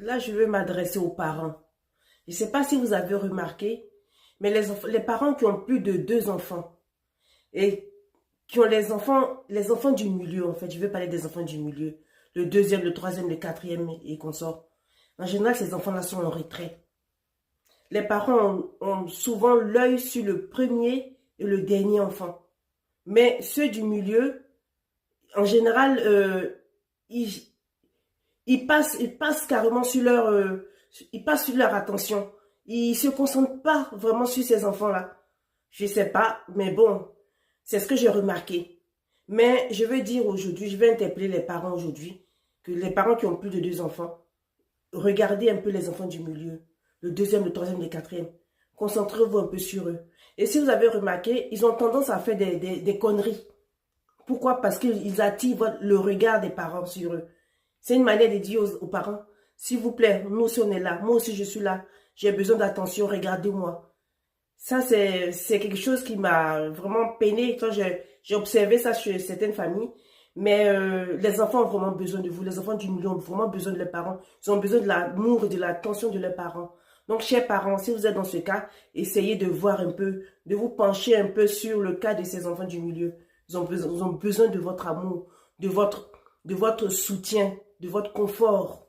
là, je veux m'adresser aux parents. Je ne sais pas si vous avez remarqué, mais les parents qui ont plus de deux enfants et qui ont les enfants du milieu, en fait, je veux parler des enfants du milieu, le deuxième, le troisième, le quatrième et consorts. En général, ces enfants-là sont en retrait. Les parents ont souvent l'œil sur le premier et le dernier enfant. Mais ceux du milieu, en général, ils, ils passent carrément sur ils passent sur leur attention. Ils se concentrent pas vraiment sur ces enfants-là. Je sais pas, mais bon, c'est ce que j'ai remarqué. Mais je veux dire aujourd'hui, je vais interpeller les parents aujourd'hui, que les parents qui ont plus de deux enfants, regardez un peu les enfants du milieu, le deuxième, le troisième, le quatrième. Concentrez-vous un peu sur eux. Et si vous avez remarqué, ils ont tendance à faire des conneries. Pourquoi? Parce qu'ils attirent le regard des parents sur eux. C'est une manière de dire aux parents, s'il vous plaît, nous aussi on est là, moi aussi je suis là, j'ai besoin d'attention, regardez-moi. Ça, c'est quelque chose qui m'a vraiment peiné quand j'ai observé ça chez certaines familles. Mais les enfants ont vraiment besoin de vous, les enfants du milieu ont vraiment besoin de leurs parents, ils ont besoin de l'amour et de l'attention de leurs parents. Donc, chers parents, si vous êtes dans ce cas, essayez de voir un peu, de vous pencher un peu sur le cas de ces enfants du milieu. Ils ont besoin de votre amour, de votre soutien, de votre confort.